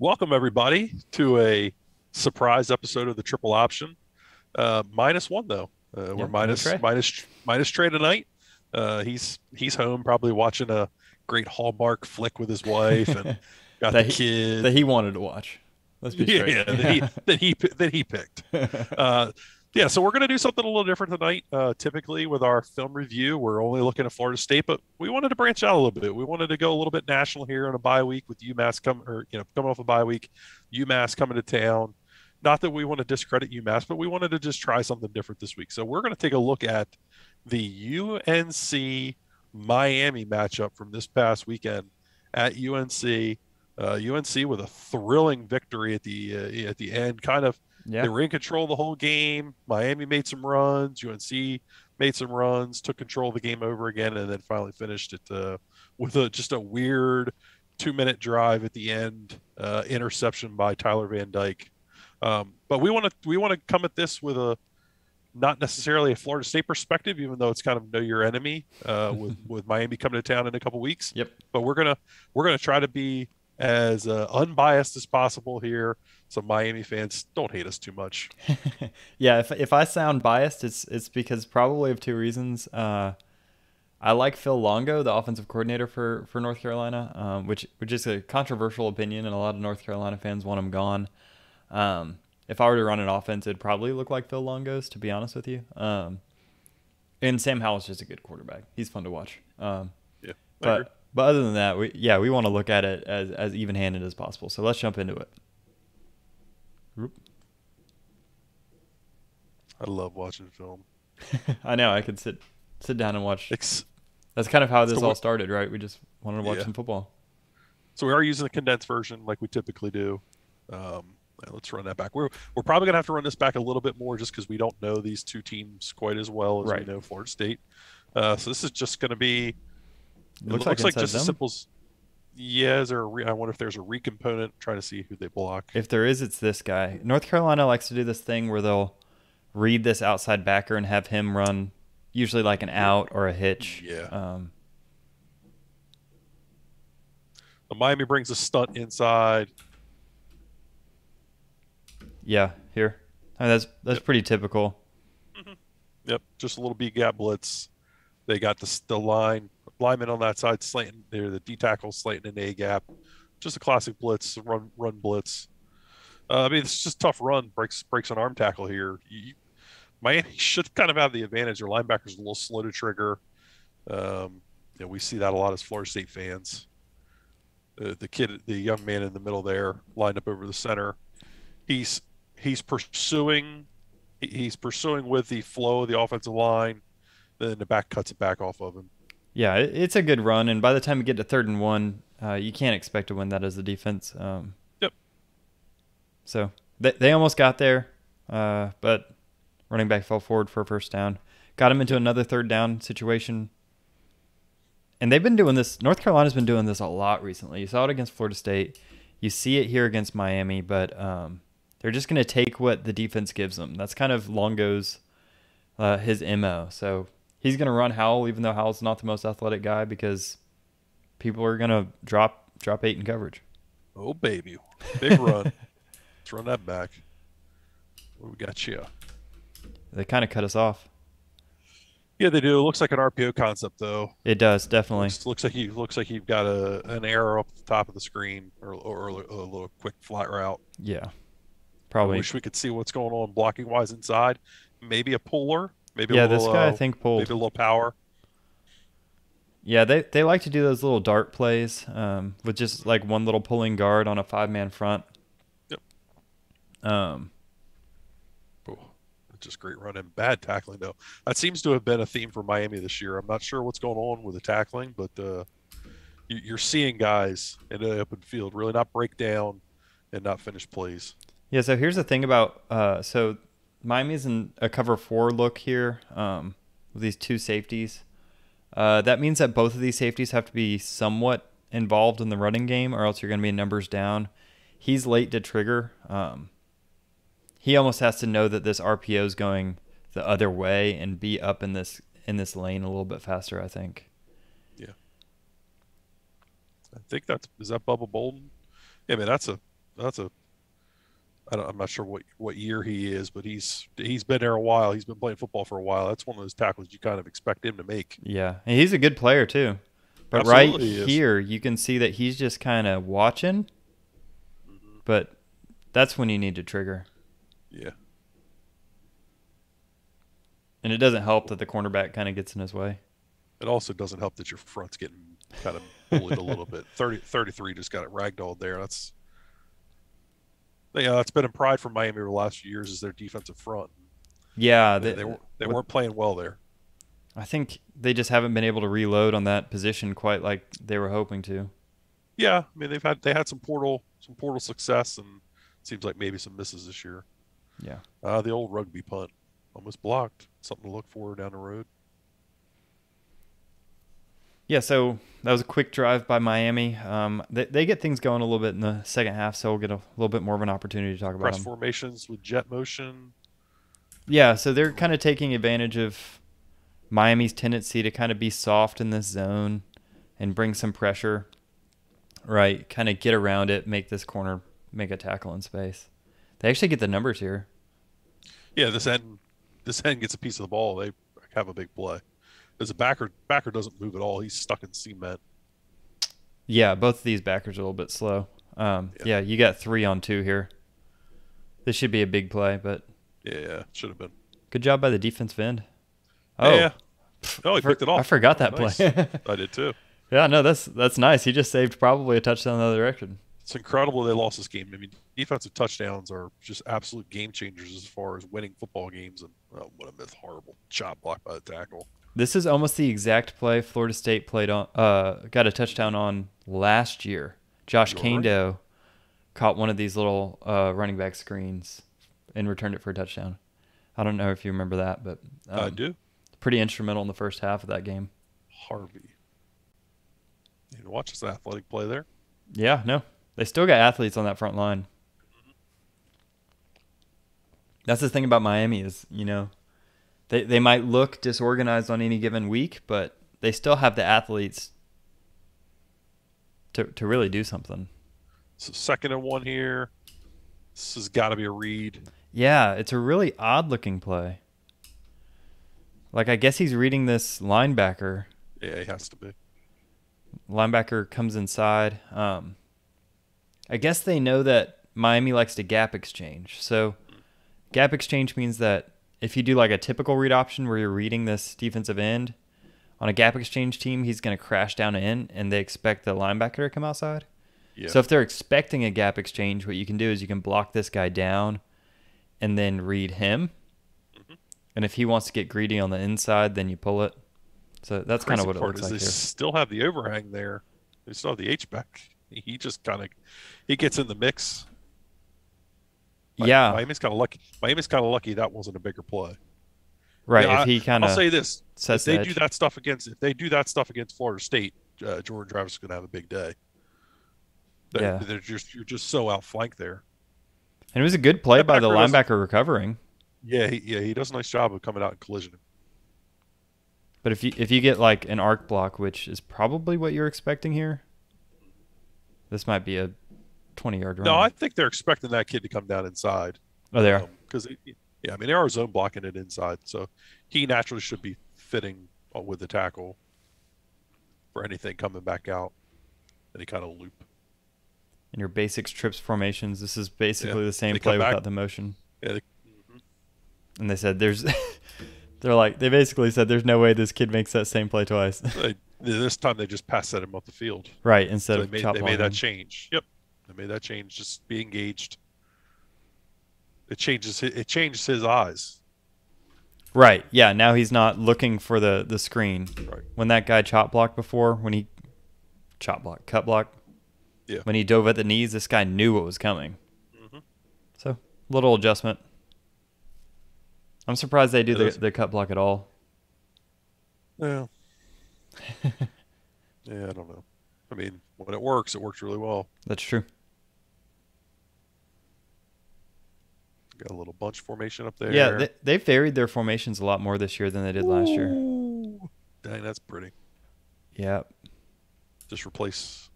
Welcome everybody to a surprise episode of the Triple Option. Minus one though. We're Yeah, no Trey. minus Trey tonight. He's home probably watching a great Hallmark flick with his wife and got the that he that kid. he wanted to watch. Let's be straight. Yeah, Yeah. that he picked. Uh, yeah, so we're going to do something a little different tonight. Typically, with our film review, we're only looking at Florida State, but we wanted to branch out a little bit. We wanted to go a little bit national here on a bye week with UMass coming off a bye week, UMass coming to town. Not that we want to discredit UMass, but we wanted to just try something different this week. So we're going to take a look at the UNC Miami matchup from this past weekend at UNC. UNC with a thrilling victory at the end. Kind of, they Yeah. were in control the whole game. Miami made some runs. UNC made some runs, took control of the game over again, and then finally finished it with just a weird 2 minute drive at the end, interception by Tyler Van Dyke. But we want to come at this with a not necessarily a Florida State perspective, even though it's kind of know your enemy with Miami coming to town in a couple weeks. Yep. But we're gonna try to be as unbiased as possible here, so Miami fans don't hate us too much. Yeah, if I sound biased, it's because probably of two reasons. I like Phil Longo, the offensive coordinator for North Carolina, which is a controversial opinion, and a lot of North Carolina fans want him gone. If I were to run an offense, it'd probably look like Phil Longo's, to be honest with you. And Sam Howell's just a good quarterback. He's fun to watch. Yeah, I agree. But other than that, we want to look at it as even-handed as possible. So let's jump into it. Oop. I love watching film. I know I could sit down and watch. Ex- That's kind of how so this we all started, right? We just wanted to watch yeah, some football. so we are using the condensed version like we typically do. Let's run that back. We're probably gonna have to run this back a little bit more just because we don't know these two teams quite as well as we Right. know Florida State. So this is just going to be. It Looks like looks like inside just as zone. simple as. Yeah, I wonder if there's a recomponent. Trying to see who they block. If there is, it's this guy. North Carolina likes to do this thing where they'll read this outside backer and have him run, usually like an out or a hitch. Yeah. The Miami brings a stunt inside. Yeah, here. I mean, that's Yep. pretty typical. Mhm. Yep. Just a little B gap blitz. They got the lineman on that side slanting. They're the D tackle slanting an A gap. Just a classic blitz, run blitz. I mean, it's just tough run. Breaks an arm tackle here. Miami should kind of have the advantage. Their linebacker's a little slow to trigger. We see that a lot as Florida State fans. The young man in the middle there, lined up over the center. He's he's pursuing he's pursuing with the flow of the offensive line. Then the back cuts it back off of him. Yeah, it's a good run, and by the time you get to 3rd and 1, you can't expect to win that as a defense. Yep. So they almost got there, but running back fell forward for a first down. Got him into another 3rd down situation. And they've been doing this. North Carolina's been doing this a lot recently. You saw it against Florida State. You see it here against Miami, but they're just going to take what the defense gives them. That's kind of Longo's his MO. So he's going to run Howell, even though Howell's not the most athletic guy, because people are going to drop 8 in coverage. Oh baby, big run. Let's run that back. What we got you? They kind of cut us off. Yeah, they do. It looks like an RPO concept though. It does, definitely. Looks like you've got an arrow up at the top of the screen or a little quick flat route. Yeah, I probably. wish we could see what's going on blocking wise inside. Maybe a puller, Yeah, this guy I think maybe pulled. a little power. Yeah, they like to do those little dart plays with just like one little pulling guard on a 5-man front. Yep. Um, Oh, just great running. Bad tackling though. That seems to have been a theme for Miami this year. I'm not sure what's going on with the tackling, but you're seeing guys in the open field really not break down and not finish plays. yeah, so here's the thing about so Miami's in a cover 4 look here with these two safeties. That means that both of these safeties have to be somewhat involved in the running game, or else you're going to be numbers down. He's late to trigger. He almost has to know that this RPO is going the other way and be up in this lane a little bit faster, I think. Yeah. I think is that Bubba Bolden? Yeah, man, that's a That's a I'm not sure what year he is, but he's been there a while. He's been playing football for a while. That's one of those tackles you kind of expect him to make. Yeah, and he's a good player too. But right Absolutely, he is. here, you can see that he's just kind of watching, Hmm. but that's when you need to trigger. Yeah, And it doesn't help that the cornerback kind of gets in his way. it also doesn't help that your front's getting kind of bullied a little bit. 33 just got it ragdolled there. That's been a pride for Miami over the last few years is their defensive front. Yeah, They weren't playing well there. I think they just haven't been able to reload on that position quite like they were hoping to. Yeah, I mean they had some portal success and it seems like maybe some misses this year. Yeah. The old rugby punt almost blocked. Something to look for down the road. Yeah, so that was a quick drive by Miami. They get things going a little bit in the second half, so we'll get a little bit more of an opportunity to talk about Press them. formations with jet motion. Yeah, so they're kind of taking advantage of Miami's tendency to kind of be soft in this zone and bring some pressure, right? Kind of get around it, make this corner make a tackle in space. They actually get the numbers here. Yeah, this end gets a piece of the ball. They have a big play. As a backer doesn't move at all. He's stuck in cement. Yeah, both of these backers are a little bit slow. Yeah, you got 3 on 2 here. This should be a big play, but Yeah, should have been. good job by the defensive end. Oh, Yeah. Oh, he picked it off. I forgot that Nice. play. I did too. Yeah, no, that's nice. He just saved probably a touchdown in the other direction. It's incredible they lost this game. I mean, defensive touchdowns are just absolute game changers as far as winning football games. And what a myth! Horrible chop block by the tackle. This is almost the exact play Florida State played on, got a touchdown on last year. Josh You're right. Kando caught one of these little running back screens and returned it for a touchdown. I don't know if you remember that, but I do. pretty instrumental in the first half of that game. Harvey. You watch this athletic play there. Yeah, no, they still got athletes on that front line. That's the thing about Miami is, they might look disorganized on any given week, but they still have the athletes to really do something. So 2nd and 1 here. This has got to be a read. Yeah, it's a really odd looking play. Like, I guess he's reading this linebacker. Yeah, he has to be. Linebacker comes inside. I guess they know that Miami likes to gap exchange. So gap exchange means that if you do like a typical read option where you're reading this defensive end, on a gap exchange team, he's going to crash down in and they expect the linebacker to come outside. Yeah. So if they're expecting a gap exchange, what you can do is you can block this guy down and then read him. Mhm. And if he wants to get greedy on the inside, then you pull it. So that's kind of what it looks like They here. still have the overhang there. They still have the H back. He just he gets in the mix. Yeah, Miami's kind of lucky. Miami's kind of lucky that wasn't a bigger play. right. Yeah, If he kind I'll of say this: sets if the they do edge. that stuff against Florida State, Jordan Travis is going to have a big day. Yeah. You're just so outflanked there. And it was a good play That by the backer doesn't- linebacker recovering. Yeah, he does a nice job of coming out and collisioning. But if you get like an arc block, which is probably what you're expecting here, this might be a 20-yard run. No, I think they're expecting that kid to come down inside. Oh, they are. Because I mean they are zone blocking it inside, so he naturally should be fitting with the tackle for anything coming back out, any kind of loop. In your basics, trips, formations, this is basically the same They play come back. without the motion. Yeah, And they said they basically said there's no way this kid makes that same play twice. this time they just pass set him up the field. Right, instead So of they chop made that blocking. change. Yep, they made that change. Just be engaged. It changes his eyes. Right, yeah, now he's not looking for the screen. Right. When that guy chop blocked before, cut block. Yeah. When he dove at the knees, this guy knew what was coming. Mm-hmm. So, little adjustment. I'm surprised they do It is. the cut block at all. Yeah. Yeah, I don't know. I mean, when it works really well. That's true. Got a little bunch formation up there. Yeah, they varied their formations a lot more this year than they did last year. Ooh. Dang, that's pretty. Yeah. Just replace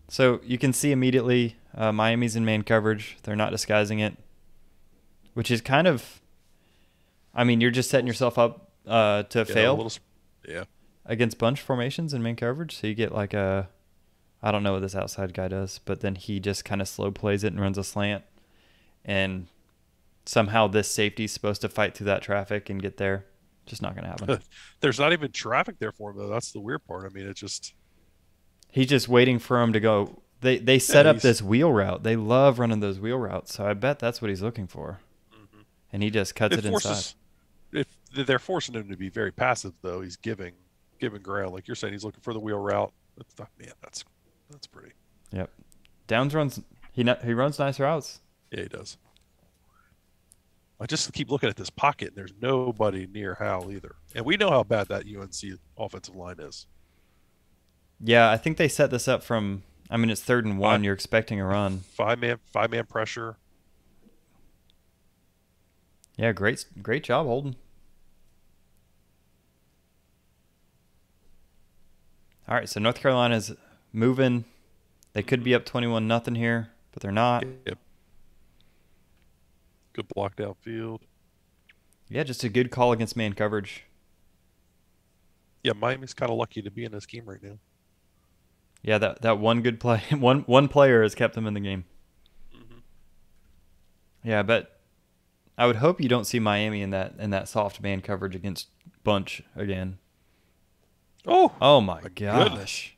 So you can see immediately Miami's in man coverage. They're not disguising it, which is kind of, I mean, you're just setting yourself up to Yeah, a fail little. Yeah. against bunch formations in man coverage. So you get like a, I don't know what this outside guy does, but then he just kind of slow plays it and runs a slant. And somehow this safety's supposed to fight through that traffic and get there. Just not going to happen. There's not even traffic there for him though. That's the weird part. I mean, it just. He's just waiting for him to go. They set Yeah, up he's. this wheel route. They love running those wheel routes. So I bet that's what he's looking for. Mhm. And he just cuts It it inside. forces. If they're forcing him to be very passive though, he's giving ground. Like you're saying, he's looking for the wheel route. That's not, man, that's pretty. Yep. Downs runs. He runs nice routes. Yeah, he does. I just keep looking at this pocket, and there's nobody near Hal either. And we know how bad that UNC offensive line is. Yeah, I think they set this up from. I mean, it's 3rd and 1. Five, You're expecting a run. five man pressure. Yeah, great job, Holden. All right, so North Carolina's moving. They could be up 21-0 here, but they're not. Yep. Good block downfield. Yeah, just a good call against man coverage. Yeah, Miami's kind of lucky to be in this game right now. Yeah, that one good play, one player has kept them in the game. Mm-hmm. Yeah, but I would hope you don't see Miami in that soft man coverage against bunch again. Oh my gosh. Goodness.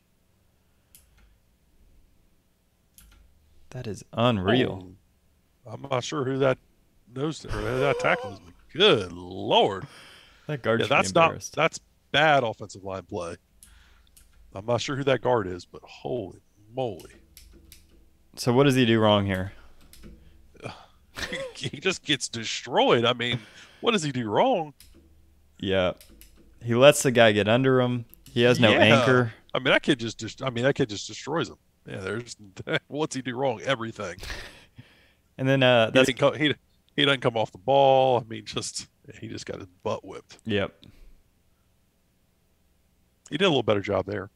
That is unreal. Oh, I'm not sure who that knows or who that tackle is, but good Lord. That guard Yeah, should be embarrassed. that's bad offensive line play. I'm not sure who that guard is, but holy moly. So what does he do wrong here? He just gets destroyed. I mean, what does he do wrong? Yeah. He lets the guy get under him. He has no Yeah. anchor. I mean, that kid just destroys him. Yeah, there's what's he do wrong? Everything. And then He that's didn't come, he doesn't come off the ball. I mean, he just got his butt whipped. yep. He did a little better job there.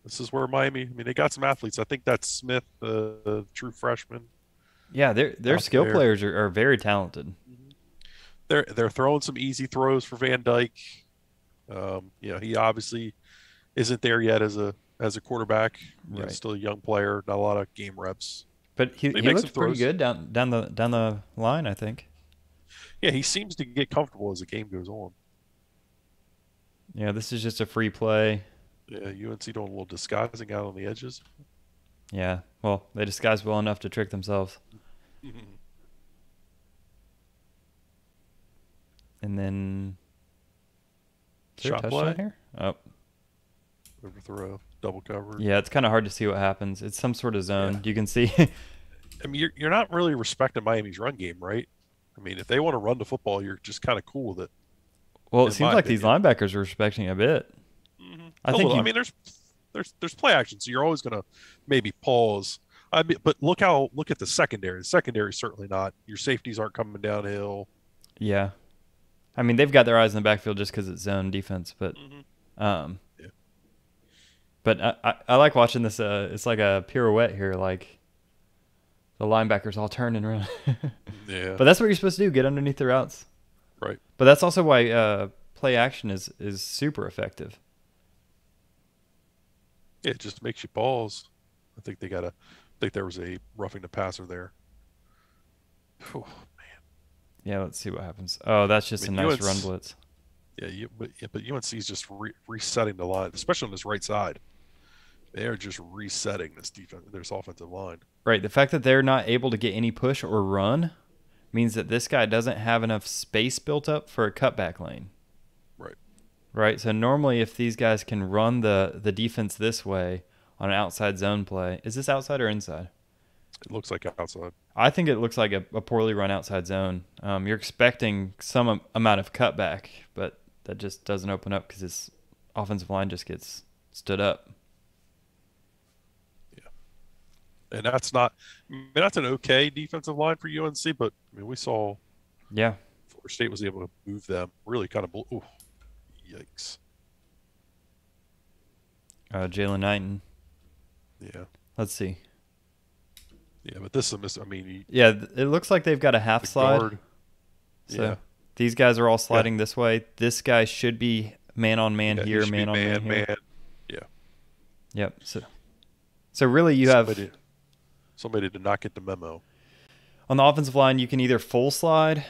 This is where Miami. I mean, they got some athletes. I think that's Smith, the true freshman. Yeah, their Out skill there. players are very talented. They're throwing some easy throws for Van Dyke. He obviously isn't there yet as a quarterback. Right. Still a young player, not a lot of game reps. But he makes some looked pretty throws. good down the line, I think. Yeah, he seems to get comfortable as the game goes on. Yeah, this is just a free play. Yeah, UNC doing a little disguising out on the edges. Yeah. Well, they disguised well enough to trick themselves. And then is there a Shot touchdown play, here? Oh. overthrow, double cover. Yeah, it's kind of hard to see what happens. It's some sort of zone. Yeah. You can see. I mean, you're not really respecting Miami's run game, right? I mean, if they want to run the football, you're just kind of cool with it. Well, it In seems my like these opinion. linebackers are respecting a bit. I think I mean, there's play action, so you're always gonna maybe pause. I mean, but look at the secondary. The secondary is certainly not. Your safeties aren't coming downhill. yeah. I mean, they've got their eyes in the backfield just because it's zone defense, but um, Yeah. but I like watching this. It's like a pirouette here, like the linebackers all turn and run. Yeah, But that's what you're supposed to do: get underneath the routes. right. But that's also why play action is super effective. Yeah, it just makes you pause. I think I think there was a roughing the passer there. Whew. Yeah, let's see what happens. Oh, that's just I a mean, nice UNC run blitz. but UNC is just resetting the line, especially on this right side. They are just resetting this offensive line. Right. The fact that they're not able to get any push or run means that this guy doesn't have enough space built up for a cutback lane. Right. Right. So normally if these guys can run the defense this way on an outside zone play, is this outside or inside? It looks like outside. I think it looks like a poorly run outside zone. You're expecting some amount of cutback, but that just doesn't open up because this offensive line just gets stood up. And that's not. I mean, that's an okay defensive line for UNC, but I mean, we saw Yeah. Florida State was able to move them really kind of. Ooh, yikes! Jalen Knighton. Yeah. Let's see. Yeah, but this is a miss. I mean, Yeah, it looks like they've got a half the slide. guard. So Yeah. these guys are all Yeah. sliding this way. This guy should be man on man Yeah. He here, should be man on man man, here. man. Yeah. Yep. So really you have Somebody did not get the memo. on the offensive line, you can either full slide,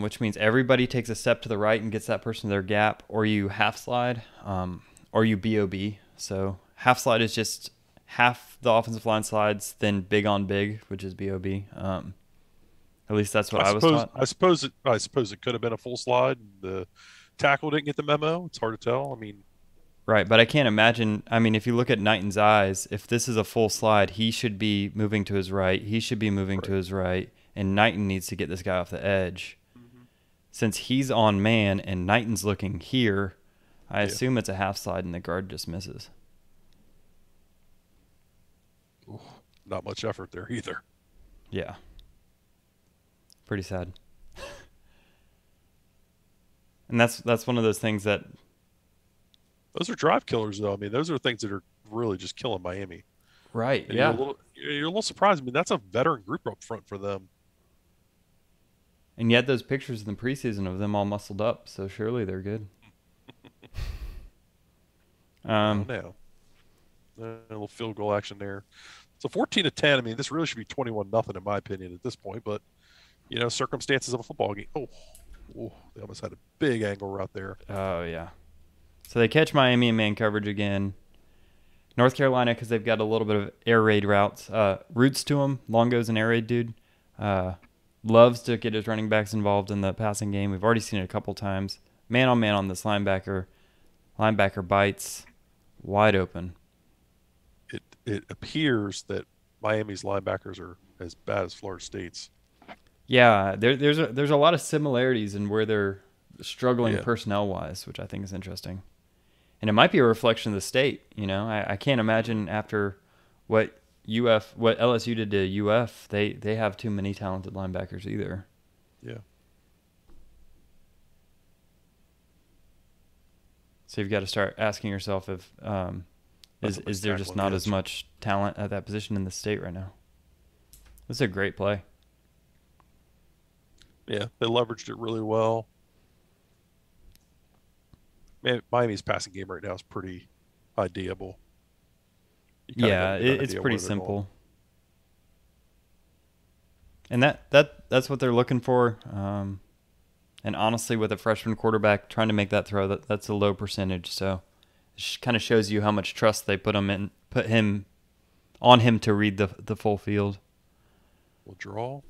which means everybody takes a step to the right and gets that person their gap, or you half slide, or you BOB. So half slide is just half the offensive line slides, then big on big, which is BOB. At least that's what I was taught. I suppose it could have been a full slide. The tackle didn't get the memo. It's hard to tell. I mean, Right, but I can't imagine. I mean, if you look at Knighton's eyes, if this is a full slide, he should be moving to his right. He should be moving to right. his right, and Knighton needs to get this guy off the edge. Hmm. Since he's on man and Knighton's looking here, I Yeah. assume it's a half slide and the guard just misses. Ooh, not much effort there either. Yeah, pretty sad. And that's one of those things that Those are drive killers, though. I mean, those are things that are really just killing Miami. right, And yeah. you're a little surprised. I mean, that's a veteran group up front for them. And yet those pictures in the preseason of them all muscled up, so surely they're good. Oh, Um, now a little field goal action there. So 14-10. I mean, this really should be 21-0 in my opinion at this point. But circumstances of a football game. Oh, they almost had a big angle route there. oh yeah. So they catch Miami in man coverage again. North Carolina, because they've got a little bit of air raid routes. Roots to him. Longo's an air raid dude. Loves to get his running backs involved in the passing game. We've already seen it a couple times. Man on this linebacker. Linebacker bites wide open. It appears that Miami's linebackers are as bad as Florida State's. Yeah, there's a lot of similarities in where they're struggling Yeah. personnel wise, which I think is interesting. And it might be a reflection of the state. I can't imagine after what what LSU did to UF, they have too many talented linebackers either. Yeah. So you've got to start asking yourself if is there just not as much talent at that position in the state right now? This is a great play. Yeah, they leveraged it really well. Man, Miami's passing game right now is pretty ideable. You kinda Yeah, get an it's idea pretty where they're going. simple. And that's what they're looking for. And honestly, with a freshman quarterback trying to make that throw, that's a low percentage. So it kind of shows you how much trust they put him on him to read the full field. We'll draw.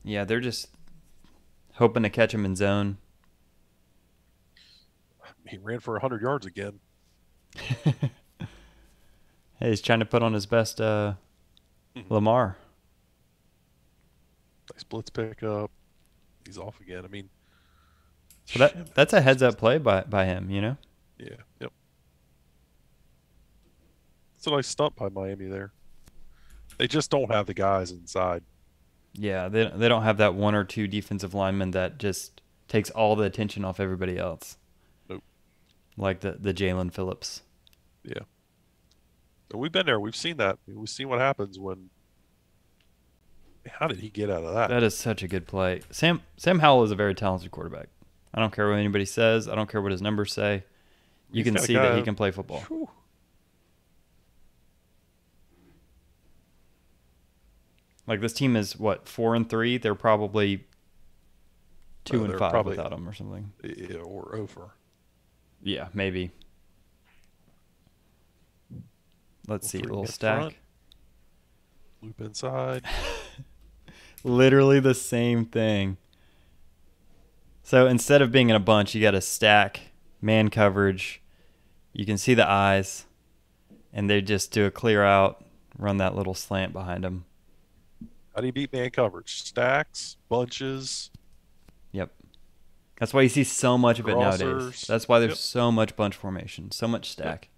Yeah, they're just hoping to catch him in zone. He ran for 100 yards again. Hey, he's trying to put on his best Lamar. Nice blitz pickup. He's off again. I mean, So that's a heads up play by him, yeah, yep. It's a nice stunt by Miami there. They just don't have the guys inside. Yeah, they don't have that one or two defensive linemen that just takes all the attention off everybody else. Nope. Like the Jalen Phillips. Yeah. And we've been there. We've seen that. We've seen what happens when. How did he get out of that? That is such a good play. Sam Howell is a very talented quarterback. I don't care what anybody says. I don't care what his numbers say. You He's can got a see guy- that he can play football. Whew. Like this team is what 4-3. They're probably 2-5 they're probably- without him or something. Yeah, or over. Yeah, maybe. Let's see, a Three little in stack. front. Loop inside. Literally the same thing. So instead of being in a bunch, you got to stack man coverage. You can see the eyes, and they just do a clear out, run that little slant behind them. How do you beat man coverage? Stacks, bunches. Yep. That's why you see so much of it nowadays. Crossers. That's why there's Yep. so much bunch formation, so much stack.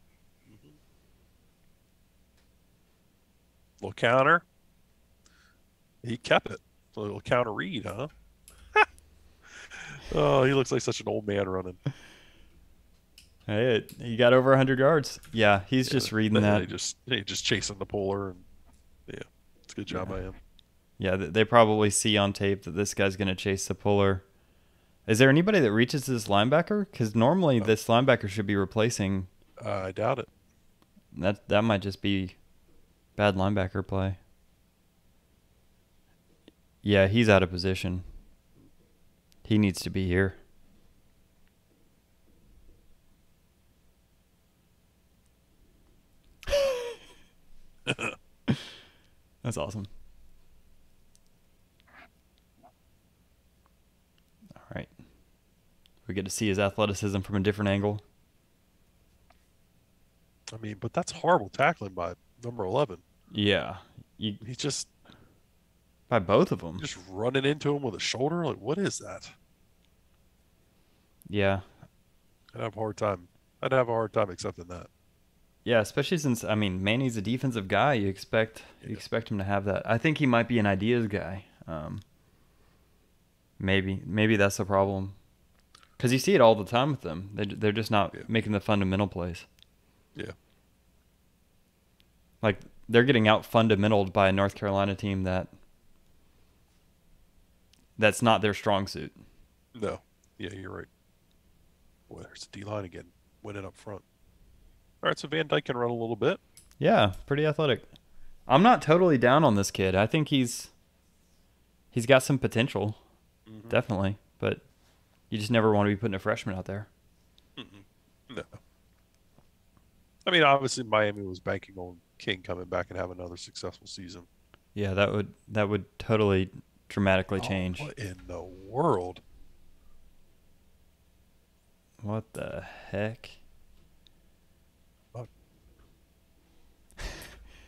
Little counter. He kept it. A little counter read, huh? Oh, he looks like such an old man running. Hey, he got over 100 yards. Yeah, he's Yeah, just reading that. they just chasing the puller, and yeah, it's a good job Yeah. by him. Yeah, they probably see on tape that this guy's going to chase the puller. Is there anybody that reaches this linebacker? Because normally Oh, this linebacker should be replacing. I doubt it. That might just be bad linebacker play. Yeah, he's out of position. He needs to be here. That's awesome. All right. We get to see his athleticism from a different angle. I mean, but that's horrible tackling by number 11. Yeah. You, He's just by both of them. just running into him with a shoulder. Like, what is that? Yeah. I'd have a hard time. I'd have a hard time accepting that. Yeah, especially since I mean Manny's a defensive guy. You Yeah, expect him to have that. I think he might be an ideas guy. Maybe that's the problem. Because you see it all the time with them. They're just yeah, not making the fundamental plays. yeah. Like they're getting out fundamentaled by a North Carolina team that's not their strong suit. No, yeah, you're right. Boy, there's the D line again, winning up front. All right, so Van Dyke can run a little bit. Yeah, pretty athletic. I'm not totally down on this kid. I think he's got some potential, Hmm. definitely. But you just never want to be putting a freshman out there. Mm-mm. No, I mean obviously Miami was banking on King coming back and having another successful season. Yeah, that would totally dramatically Oh, change. what in the world? What the heck? Oh,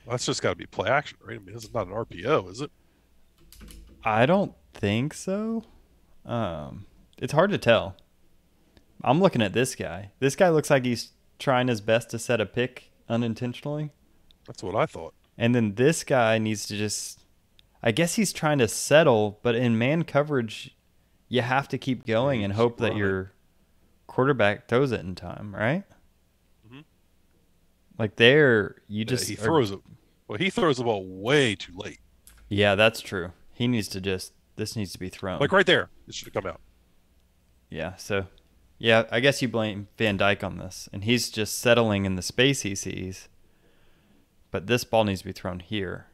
that's just got to be play action, right? I mean, this is not an RPO, is it? I don't think so. It's hard to tell. I'm looking at this guy. This guy looks like he's trying his best to set a pick unintentionally. That's what I thought. And then this guy needs to just I guess he's trying to settle, but in man coverage, you have to keep Yeah, going you and just hope that run it. your quarterback throws it in time, right? Hmm. Like there, you Yeah, just he are, throws it. Well, he throws the ball way too late. yeah, that's true. He needs to just this needs to be Like thrown. right there, it should have come out. Yeah, so yeah, I guess you blame Van Dyke on this, and he's just settling in the space he sees. But this ball needs to be thrown here.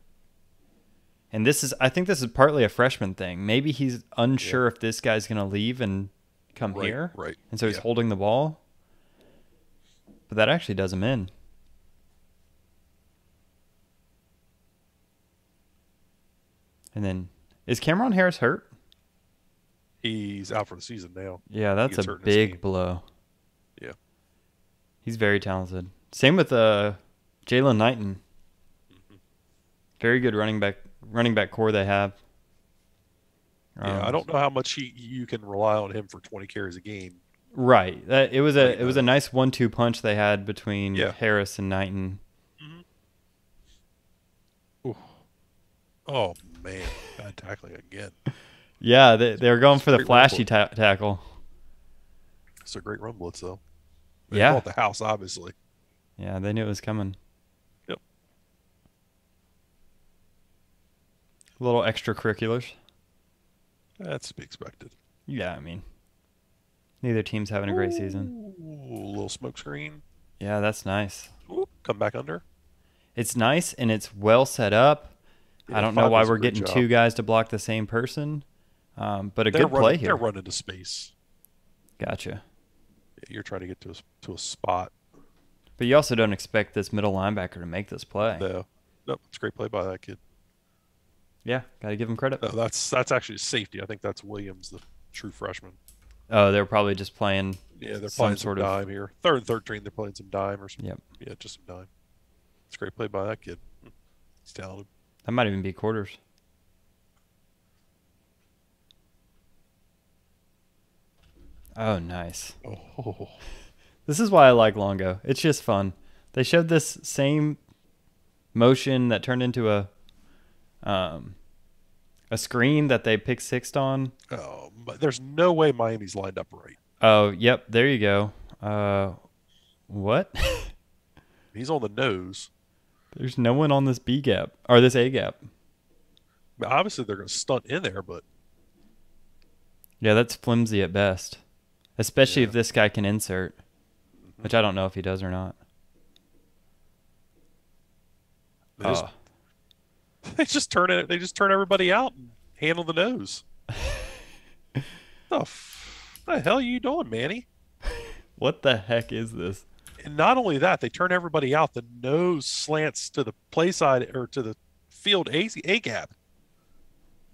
And I think this is partly a freshman thing. Maybe he's Yeah, unsure if this guy's going to leave and come right, here. right. And so he's Yeah, holding the ball. But that actually does him in. And then, is Cameron Harris hurt? he's out for the season now. Yeah, He that's gets a hurt in this big game. blow. Yeah. He's very talented. Same with Jalen Knighton. Hmm. Very good running back core they have. Yeah, I Um, don't know how much you can rely on him for 20 carries a game right. It was right a now. nice 1-2 punch they had between Yeah. Harris and Knighton. Hmm. Oh man, bad tackling again. Yeah, they were going It's a for the great run flashy blitz. tackle. It's a great run blitz though. They Yeah, bought the house, obviously. yeah, they knew it was coming. Yep. Little extracurriculars. That's to be expected. Yeah, I mean, neither team's having a great season. Ooh, little smoke screen. Yeah, that's nice. Ooh, come back under. It's nice and it's well set up. I Yeah, don't know Five why does a we're great getting job. two guys to block the same person, but a They're good play running. They're here. running to space. Gotcha. Yeah, you're trying to get to a spot. But you also don't expect this middle linebacker to make this play. No, nope. It's a great play by that kid. Yeah, got to give him credit. No, that's actually safety. I think that's Williams, the true freshman. Oh, they're probably just playing Yeah, they're some playing some sort of. dime here. Third and 13, they're playing some dime or some. Yep. Yeah, just some dime. It's a great play by that kid. He's talented. That might even be quarters. Oh, nice. Oh, This is why I like Longo. It's just fun. They showed this same motion that turned into um, A screen that they pick sixed on. Oh, but there's no way Miami's lined up right. Oh, yep. There you go. What? He's on the nose. There's no one on this B gap or this A gap. But obviously, they're going to stunt in there, but Yeah, that's flimsy at best. Especially yeah. if this guy can insert, Mm-hmm. which I don't know if he does or not. They just Oh. they just turn it. They just turn everybody out and handle the nose. The hell are you doing, Manny? What the heck is this? And not only that, they turn everybody out. The nose slants to the play side or to the field A gap.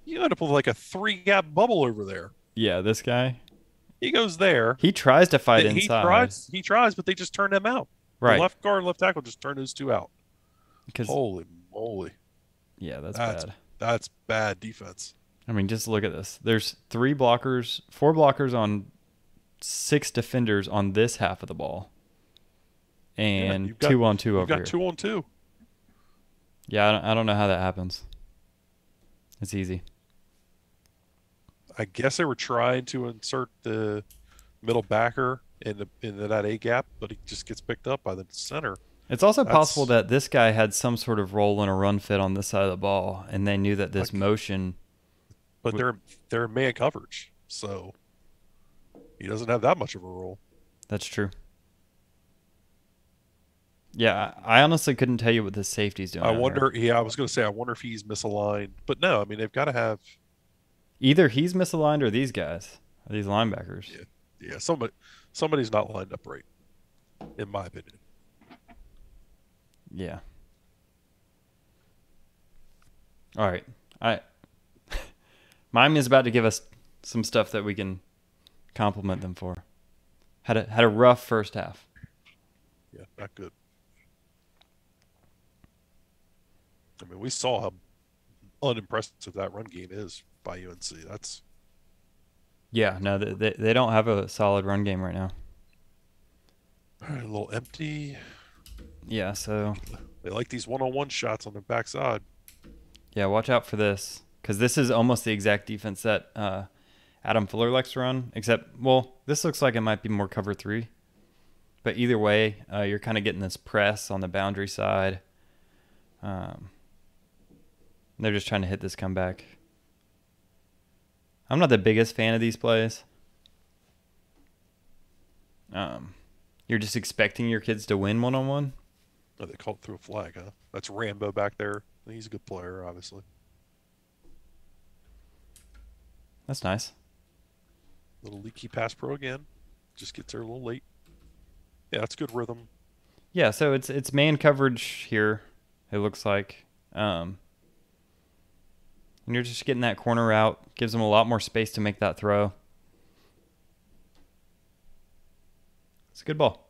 You end up with like a 3 gap bubble over there. Yeah, this guy. He goes there. He tries to fight He inside. tries, but they just turn them out. The Right. left guard and left tackle just turn those two out. Because Holy moly. yeah, that's That's bad. that's bad defense. I mean, just look at this. There's 4 blockers on 6 defenders on this half of the ball, and you've got 2 on 2 you've over got here. 2 on 2. Yeah, I don't know how that happens. It's easy. I guess they were trying to insert the middle backer into that A gap, but he just gets picked up by the center. It's also That's possible that this guy had some sort of roll in a run fit on this side of the ball, and they knew that this like, motion. but they're in man coverage, so he doesn't have that much of a role. That's true. Yeah, I honestly couldn't tell you what the safety's doing. I out here. wonder. Yeah, I was going to say I wonder if he's misaligned, but no. I mean, they've got to have. Either he's misaligned or these guys, or these linebackers. Yeah. Somebody's not lined up right, in my opinion. Yeah. All right. Miami is about to give us some stuff that we can compliment them for. Had a rough first half. Yeah, not good. I mean, we saw how unimpressive that run game is by UNC. That's Yeah, no, they don't have a solid run game right now. all right, a little empty. Yeah, so They like these one-on-one shots on the backside. yeah, watch out for this because this is almost the exact defense that Adam Fuller likes to run. Except, well, this looks like it might be more cover 3. But either way, you're kind of getting this press on the boundary side. They're just trying to hit this comeback. I'm not the biggest fan of these plays. You're just expecting your kids to win one-on-one. Oh, they called through a flag, huh? That's Rambo back there. He's a good player, obviously. That's nice. Little leaky pass pro again. Just gets there a little late. Yeah, that's good rhythm. Yeah, so it's man coverage here. It looks like, and you're just getting that corner out. Gives them a lot more space to make that throw. It's a good ball.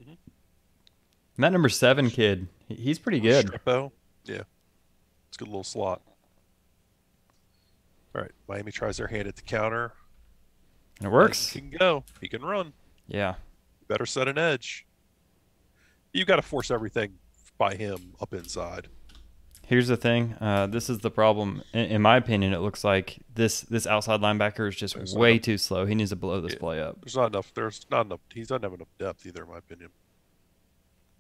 Mm-hmm. And that number 7 kid, he's pretty good. Streppo. Yeah. It's a good little slot. All right. Miami tries their hand at the counter. And it works. He can go. He can run. Yeah. Better set an edge. You've got to force everything by him up inside. Here's the thing. This is the problem. In my opinion, it looks like this outside linebacker is just way too slow. He needs to blow this play up. There's not enough. He doesn't have enough depth either, in my opinion.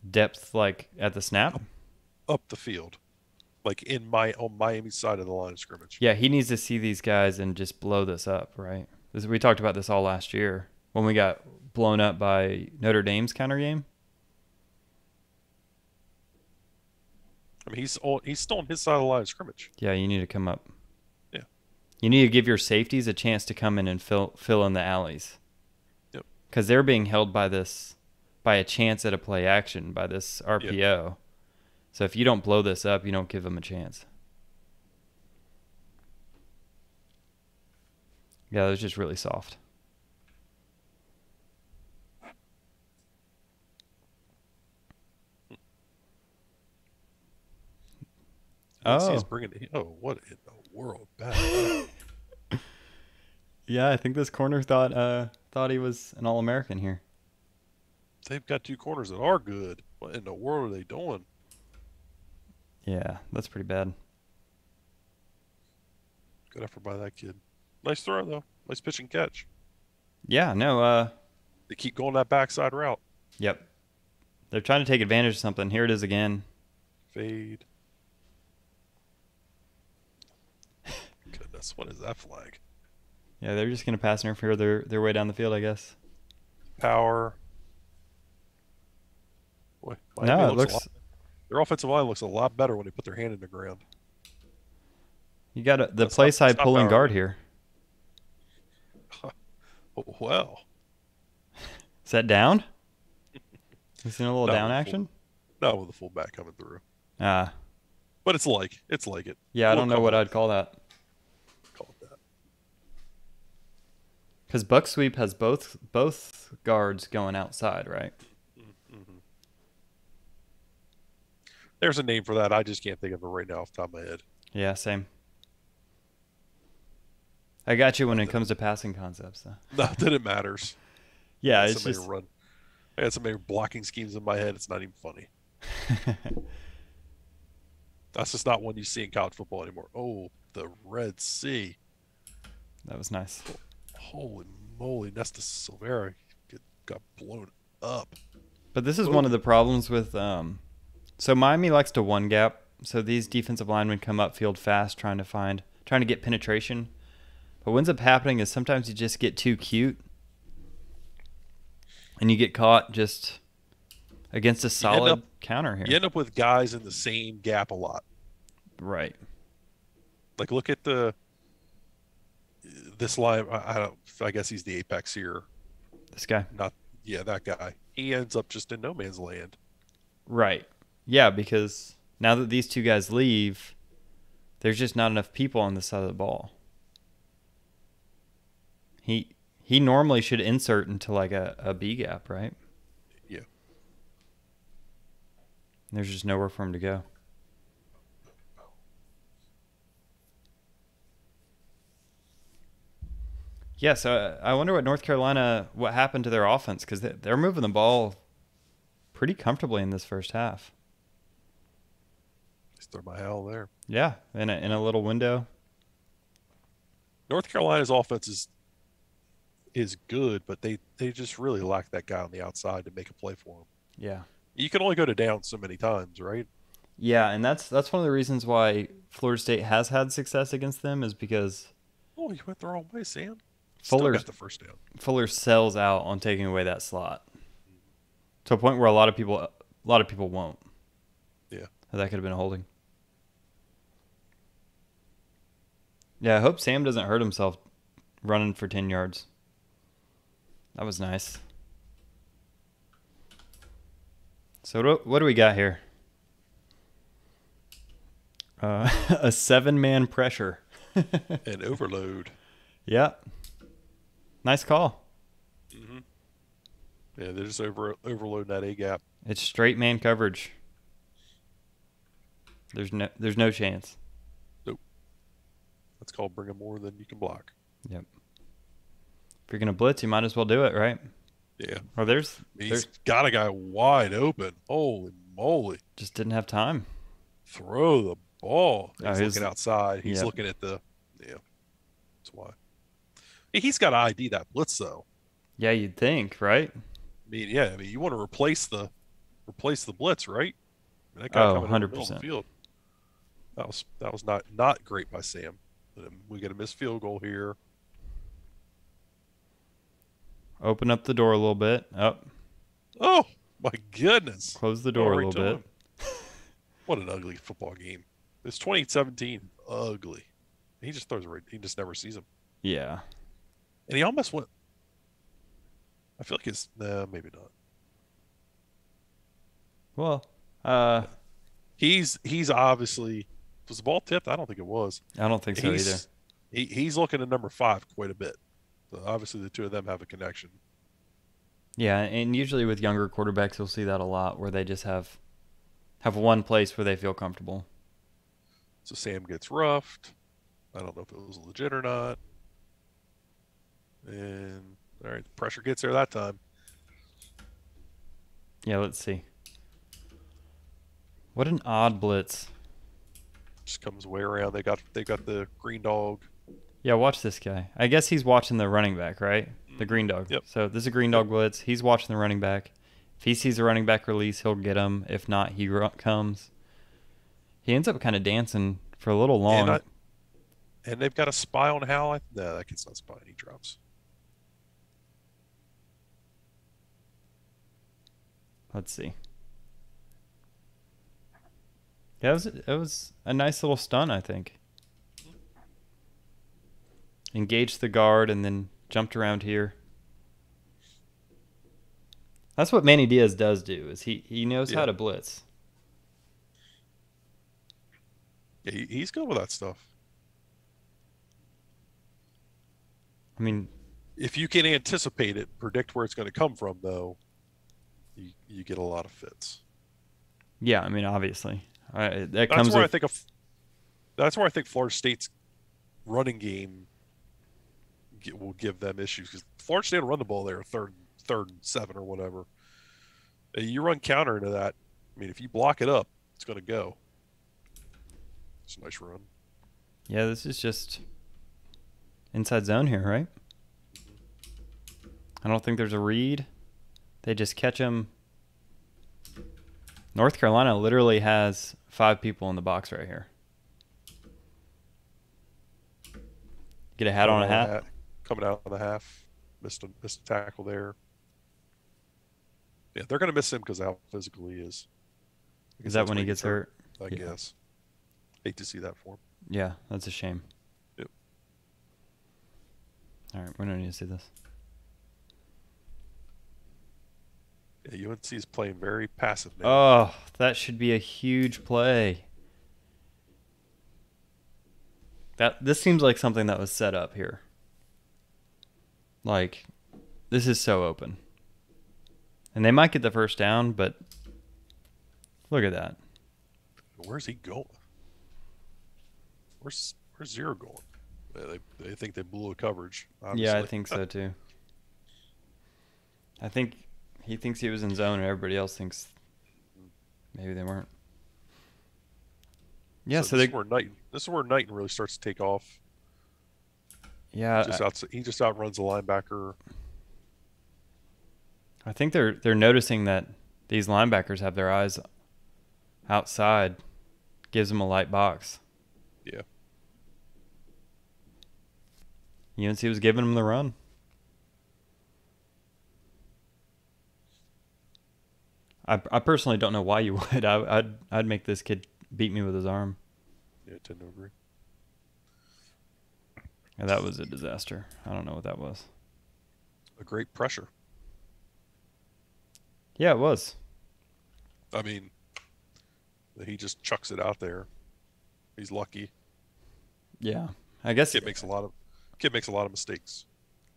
Depth, like at the snap? Up the field. Like on Miami's side of the line of scrimmage. Yeah, he needs to see these guys and just blow this up, right? We talked about this all last year when we got blown up by Notre Dame's counter game. I mean, he's still on his side of the line of scrimmage. Yeah, you need to come up. Yeah. You need to give your safeties a chance to come in and fill in the alleys. Yep. Because they're being held by a chance at a play action by this RPO. Yep. So if you don't blow this up, you don't give them a chance. Yeah, that was just really soft. He's bringing it. Oh, what in the world? Bad. Yeah, I think this corner thought he was an All-American here. They've got 2 corners that are good. What in the world are they doing? Yeah, that's pretty bad. Good effort by that kid. Nice throw though. Nice pitch and catch. Yeah, no, They keep going that backside route. yep. They're trying to take advantage of something. Here it is again. Fade. Goodness, what is that flag? Yeah, they're just going to pass interfere their way down the field, I guess. Power. Boy, No, it looks a looks... lot. Their offensive line looks a lot better when they put their hand in the ground. You got the That's play not, side that's not pulling power. guard here. Well, Is that down? You seen a little not down with action? not with the fullback coming through. Ah, But it's like it. yeah, I We'll don't know call what it I'd call that. that. Because Buck Sweep has both guards going outside, right? Mm-hmm. There's a name for that. I just can't think of it right now off the top of my head. Yeah, same. I got you when it comes to passing concepts, though. Not that it matters. Yeah, I had it's somebody just... run. I had so many blocking schemes in my head. It's not even funny. That's just not one you see in college football anymore. Oh, the Red Sea. That was nice. Holy moly, Nesta Silvera got blown up. But this is Ooh. one of the problems with... So Miami likes to one gap. So these defensive linemen come upfield fast trying to get penetration. But what ends up happening is sometimes you just get too cute. And you get caught just against a solid counter here. You end up with guys in the same gap a lot. Right. Like look at this line. I guess he's the apex here. This guy. That guy. He ends up just in no man's land. Right. Yeah, because now that these two guys leave, there's just not enough people on this side of the ball. He normally should insert into like a B gap, right? Yeah. There's just nowhere for him to go. Yeah, so I wonder what happened to their offense, because they're moving the ball pretty comfortably in this first half. Just throw my hell there. Yeah, in a little window. North Carolina's offense is good, but they just really lack that guy on the outside to make a play for them. Yeah. You can only go to down so many times, right? Yeah, and that's one of the reasons why Florida State has had success against them, is because Oh, you went the wrong way, Sam. Still Fuller's got the first down. Fuller sells out on taking away that slot to a point where a lot of people won't. Yeah. That could have been a holding. Yeah, I hope Sam doesn't hurt himself running for 10 yards. That was nice. So what do we got here? A 7-man pressure. And overload. Yeah. Nice call. Mm-hmm. Yeah, they're just overloading that A gap. It's straight man coverage. There's no chance. Nope. That's called bringing more than you can block. Yep. If you're gonna blitz, you might as well do it, right? Yeah. Or He's got a guy wide open. Holy moly. just didn't have time. Throw the ball. Oh, He's looking outside. He's yep. looking at the that's why. He's got to ID that blitz though. Yeah, you'd think, right? I mean, you want to replace the blitz, right? That guy coming in the middle of the field. That was not great by Sam. We get a missed field goal here. Open up the door a little bit. Up. Oh my goodness! Close the door a little bit. What an ugly football game. It's 2017. Ugly. He just throws it right. He just never sees him. Yeah. And he almost went. I feel like it's maybe not. Well, he's obviously, was the ball tipped? I don't think it was. I don't think so either. He's looking at number 5 quite a bit. So obviously, the two of them have a connection. Yeah, and usually with younger quarterbacks, you'll see that a lot, where they just have one place where they feel comfortable. So Sam gets roughed. I don't know if it was legit or not. And all right, the pressure gets there that time. Yeah, let's see. What an odd blitz. Just comes way around. They got the green dog. Yeah, watch this guy. I guess he's watching the running back, right? The green dog. Yep. So this is a green Yep. dog blitz. He's watching the running back. If he sees the running back release, he'll get him. If not, he comes. He ends up kind of dancing for a little And long. they've got a spy on Hal. No, that kid's not spying. He drops. Let's see. Yeah, it was a nice little stunt, I think. Engaged the guard and then jumped around here. That's what Manny Diaz does do. Is he knows how Yeah. to blitz. Yeah, he's good with that stuff. I mean, If you can anticipate it, predict where it's going to come from, though, you get a lot of fits. yeah. I mean, obviously, that That's comes where I with think of. That's where I think Florida State's running game will give them issues because Florida State will run the ball there third and 7 or whatever. You run counter into that. I mean, if you block it up, it's going to go. It's a nice run. yeah. This is just inside zone here, right? I don't think there's a read. They just catch him. North Carolina literally has 5 people in the box right here. Get a hat on a hat. Coming out on the half. Missed a tackle there. Yeah, they're going to miss him because of how physical he is. Is that when he gets hurt? I Yeah. guess. Hate to see that for him. Yeah, that's a shame. Yep. All right, we don't need to see this. Yeah, UNC is playing very passive now. Oh, that should be a huge play. This seems like something that was set up here. Like, this is so open. And they might get the first down, but look at that. Where's he going? Where's Zero going? They think they blew a coverage. Obviously. Yeah, I think so too. I think he thinks he was in zone, and everybody else thinks maybe they weren't. Yeah, so this is where Knighton really starts to take off. Yeah, He just outruns the linebacker. I think they're noticing that these linebackers have their eyes outside, gives them a light box. Yeah. UNC was giving them the run. I personally don't know why you would. I'd make this kid beat me with his arm. Yeah, I tend to agree. Yeah, that was a disaster. I don't know what that was. A great pressure. Yeah, it was. I mean, he just chucks it out there. He's lucky. Yeah, I guess Kid makes a lot of mistakes.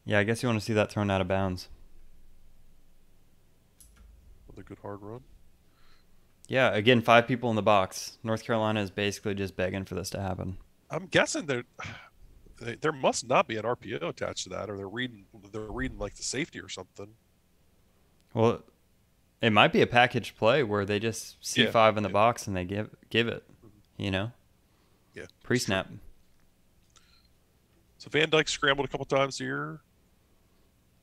Yeah, I guess you want to see that thrown out of bounds. With a good hard run. Yeah, again, 5 people in the box. North Carolina is basically just begging for this to happen. I'm guessing there must not be an RPO attached to that, or they're reading like the safety or something. Well, it might be a package play where they just see 5 in the box and they give it, you know? Yeah. Pre-snap. So Van Dyke scrambled a couple times here.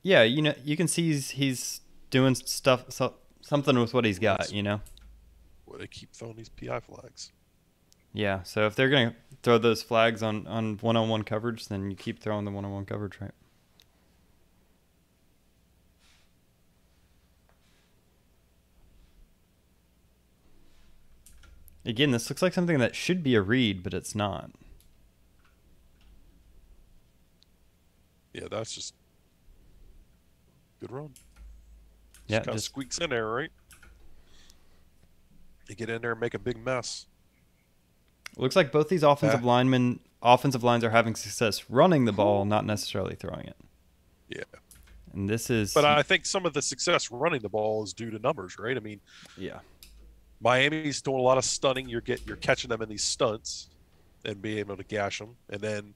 Yeah, you know, you can see he's doing something with what he's got, you know? Well, they keep throwing these PI flags. Yeah, so if they're going to throw those flags on one-on-one coverage, then you keep throwing the one-on-one coverage, right? Again, this looks like something that should be a read, but it's not. Yeah, that's just good run. Yeah, Kind of squeaks in there, right? You get in there and make a big mess. Looks like both these offensive lines are having success running the ball, not necessarily throwing it. Yeah. And this is... But I think some of the success running the ball is due to numbers, right? I mean, yeah. Miami's doing a lot of stunning. You're catching them in these stunts and being able to gash them. And then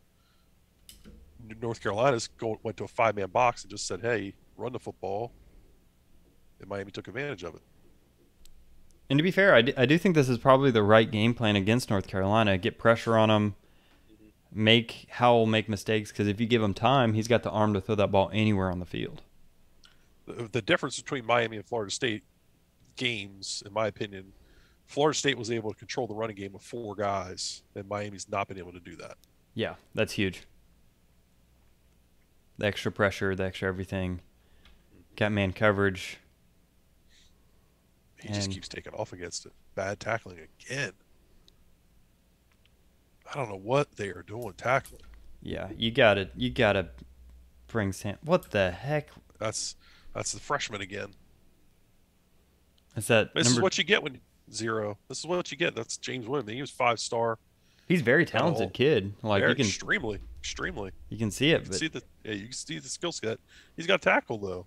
North Carolina's went to a 5-man box and just said, hey, run the football. And Miami took advantage of it. And to be fair, I do think this is probably the right game plan against North Carolina. Get pressure on them, make Howell make mistakes, because if you give him time, he's got the arm to throw that ball anywhere on the field. The difference between Miami and Florida State games, in my opinion, Florida State was able to control the running game with 4 guys, and Miami's not been able to do that. Yeah, that's huge. The extra pressure, the extra everything. Got man coverage. He just keeps taking off against it. Bad tackling again. I don't know what they are doing tackling. Yeah, you gotta bring Sam. What the heck? That's the freshman again. Is that This is what you get when zero. This is what you get. That's James Whitman. He was 5-star. He's a very talented kid. Like, you can extremely. You can see it. You can see the skill set. He's got tackle though.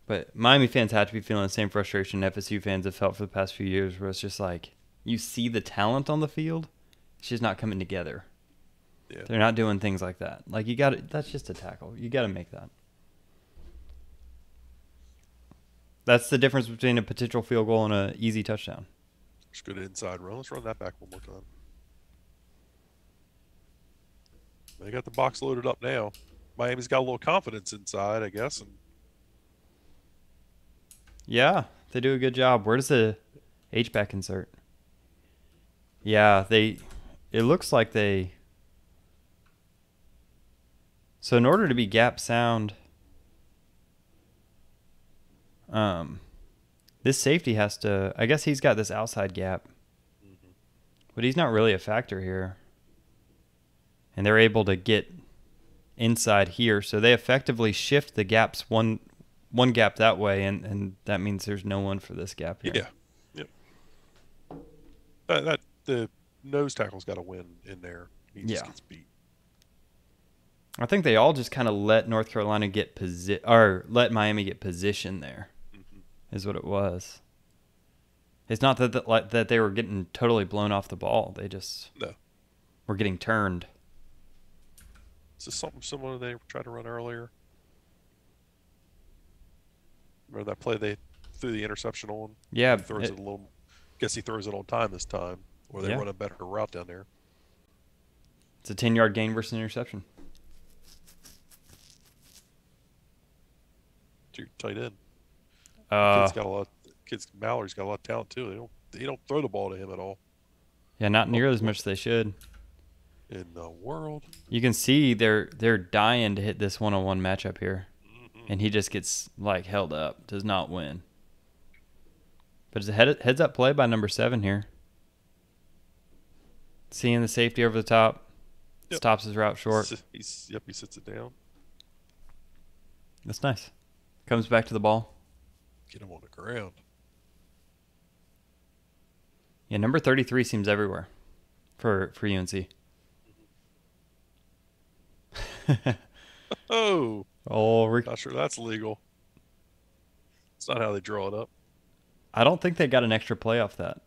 But Miami fans have to be feeling the same frustration FSU fans have felt for the past few years, where it's just like, you see the talent on the field, it's just not coming together. Yeah. They're not doing things like that. Like, that's just a tackle. You got to make that. That's the difference between a potential field goal and an easy touchdown. Just good inside run. Let's run that back one more time. They got the box loaded up now. Miami's got a little confidence inside, I guess. And yeah, they do a good job. Where does the H-back insert? Yeah, it looks like they... So in order to be gap sound, this safety has to... I guess he's got this outside gap. But he's not really a factor here. And they're able to get inside here. So they effectively shift the gaps one gap that way, and that means there's no one for this gap here. Yeah. Yep. The nose tackle's got to win in there. He just gets beat. I think they all just kind of let North Carolina get let Miami get position there, is what it was. It's not that they were getting totally blown off the ball. They just were getting turned. Is this something similar they tried to run earlier? Remember that play they threw the interception on? Yeah. He throws it a little. Guess he throws it on time this time, or they run a better route down there. It's a 10-yard gain versus interception. To your tight end. Mallory's got a lot of talent too. They don't throw the ball to him at all. Yeah, not near as much as they should. In the world. You can see they're dying to hit this one-on-one matchup here. And he just gets, like, held up. Does not win. But it's a heads-up play by number 7 here. Seeing the safety over the top. Yep. Stops his route short. He sits it down. That's nice. Comes back to the ball. Get him on the ground. Yeah, number 33 seems everywhere for UNC. Oh, not sure that's legal. It's not how they draw it up. I don't think they got an extra play off that.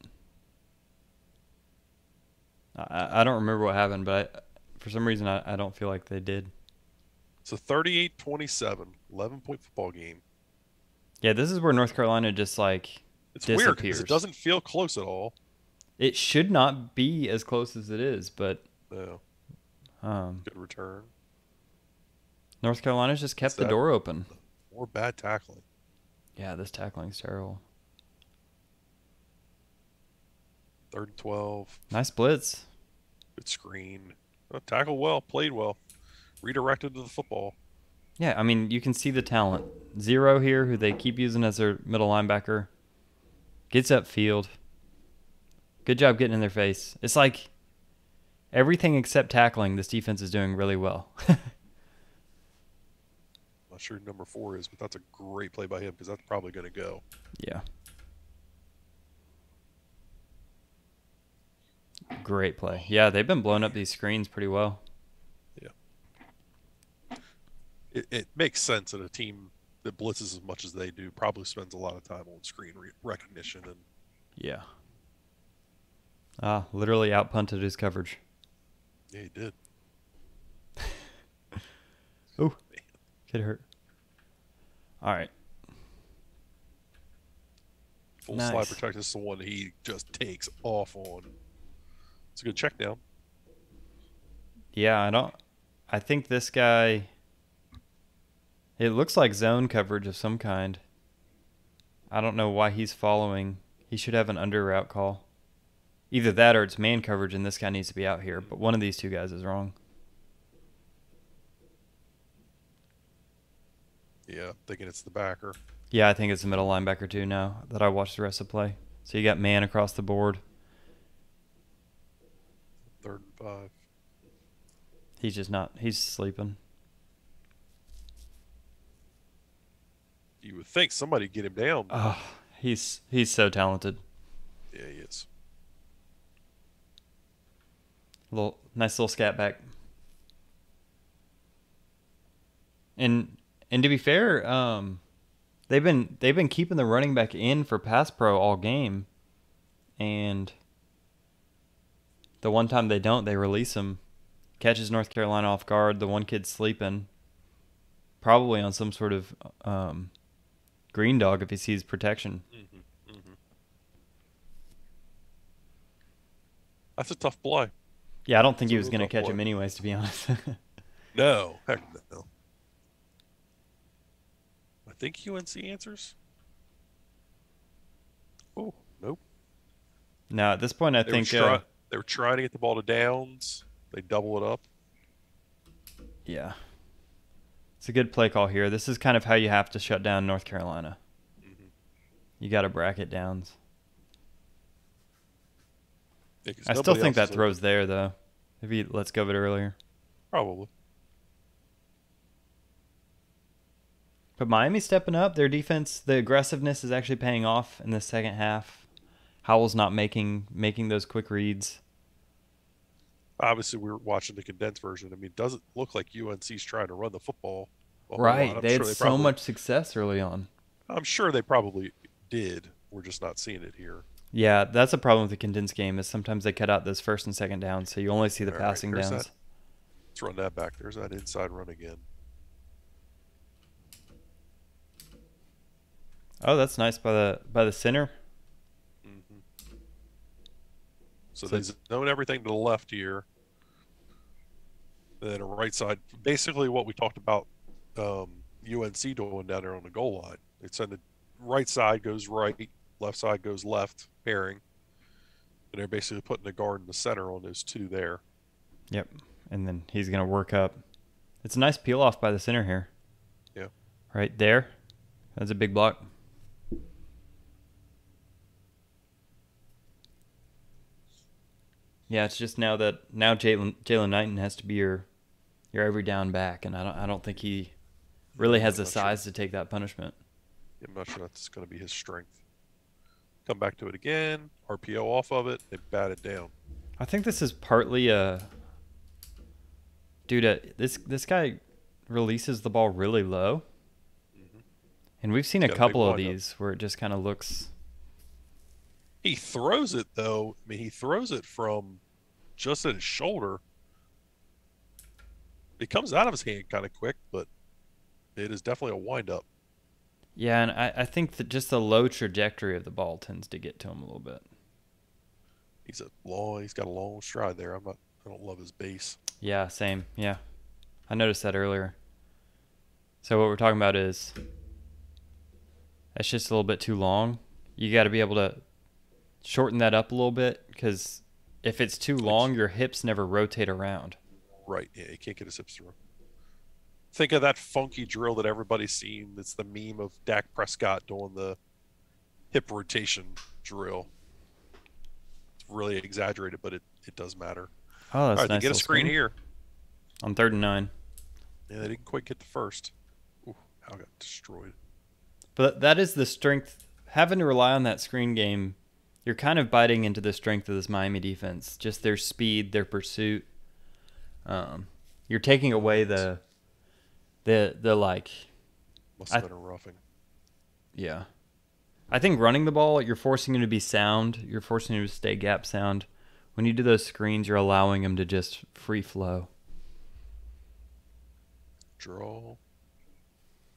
I don't remember what happened, but for some reason I don't feel like they did. It's a 38-27, 11-point football game. Yeah, this is where North Carolina just it's weird because it doesn't feel close at all. It should not be as close as it is, but good return. North Carolina's just kept the door open. More bad tackling. Yeah, this tackling's terrible. 3rd and 12. Nice blitz. Good screen. Tackled well, played well. Redirected to the football. Yeah, I mean, you can see the talent. Zero here, who they keep using as their middle linebacker. Gets upfield. Good job getting in their face. It's like everything except tackling, this defense is doing really well. Not sure who number 4 is, but that's a great play by him because that's probably going to go. Yeah. Great play. Yeah, they've been blowing up these screens pretty well. Yeah. It makes sense that a team that blitzes as much as they do probably spends a lot of time on screen recognition. And yeah. Literally outpunted his coverage. Yeah, he did. Oh, kid hurt. All right. Full slide protect. This is the one he just takes off on. It's a good check down. Yeah, I don't. I think this guy. It looks like zone coverage of some kind. I don't know why he's following. He should have an under route call. Either that or it's man coverage and this guy needs to be out here. But one of these two guys is wrong. Yeah, thinking it's the backer. Yeah, I think it's the middle linebacker too now that I watched the rest of the play. So you got man across the board. 3rd and 5. He's just not. He's sleeping. You would think somebody get him down. Oh, he's so talented. Yeah, he is. Nice little scat back. And to be fair, they've been keeping the running back in for pass pro all game, and the one time they don't, they release him. Catches North Carolina off guard. The one kid's sleeping, probably on some sort of green dog if he sees protection. That's a tough play. Yeah, I don't think he was going to catch him anyways, to be honest. No, heck no. I think UNC answers. Oh, nope. No, at this point, I think they were trying to get the ball to downs. They double it up. Yeah. It's a good play call here. This is kind of how you have to shut down North Carolina. You got to bracket downs. Yeah, I still think that throw's there, though. If he lets go of it earlier. Probably. But Miami's stepping up. Their defense, the aggressiveness is actually paying off in the second half. Howell's not making those quick reads. Obviously, we were watching the condensed version. I mean, it doesn't look like UNC's trying to run the football. Right. They had so much success early on. I'm sure they probably did. We're just not seeing it here. Yeah, that's a problem with the condensed game is sometimes they cut out those first and second downs, so you only see the passing downs. Let's run that back. There's that inside run again. Oh, that's nice by the center. So they zone everything to the left here. Then a right side. Basically what we talked about UNC doing down there on the goal line. They send the right side goes right, left side goes left, pairing. And they're basically putting the guard in the center on those two there. Yep. And then he's going to work up. It's a nice peel off by the center here. Yeah. Right there. That's a big block. Yeah, it's just now Jalen Knighton has to be your every down back, and I don't think he really has the size to take that punishment. I'm not sure that's going to be his strength. Come back to it again. RPO off of it. They bat it down. I think this is partly this guy releases the ball really low, and we've seen a couple of these where it just kind of looks. He throws it, though. I mean, he throws it from just at his shoulder. It comes out of his hand kind of quick, but it is definitely a windup. Yeah, and I think that just the low trajectory of the ball tends to get to him a little bit. He's got a long stride there. I don't love his base. Yeah, same. Yeah, I noticed that earlier. So what we're talking about is that's just a little bit too long. You got to be able to shorten that up a little bit because if it's too long, your hips never rotate around. Right. Yeah, you can't get his hips through. Think of that funky drill that everybody's seen. It's the meme of Dak Prescott doing the hip rotation drill. It's really exaggerated, but it does matter. Oh, that's all right, nice. They get a screen here. On 3rd and 9. Yeah, they didn't quite get the first. Ooh, Hal got destroyed. But that is the strength. Having to rely on that screen game, you're kind of biting into the strength of this Miami defense. Just their speed, their pursuit. You're taking away the like. Must have been a roughing. Yeah. I think running the ball, you're forcing him to be sound. You're forcing him to stay gap sound. When you do those screens, you're allowing him to just free flow. Draw.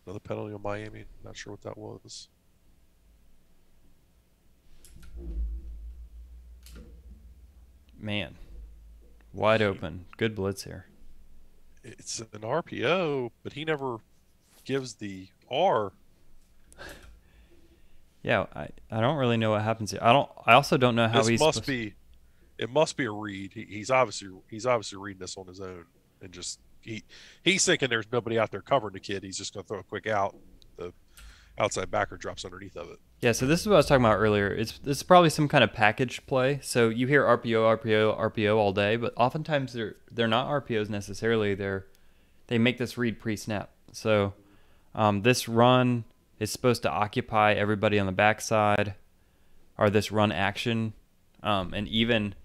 Another penalty on Miami. Not sure what that was. Man. Wide open. Good blitz here. It's an RPO, but he never gives the R. Yeah, I don't really know what happens here. I also don't know how This he's must supposed. be it must be a read. He's obviously reading this on his own and just he's thinking there's nobody out there covering the kid. He's just going to throw a quick out. The outside backer drops underneath of it. Yeah, so this is what I was talking about earlier. This is probably some kind of package play. So you hear RPO, RPO, RPO all day, but oftentimes they're not RPOs necessarily. They make this read pre-snap. So this run is supposed to occupy everybody on the backside, or this run action, and even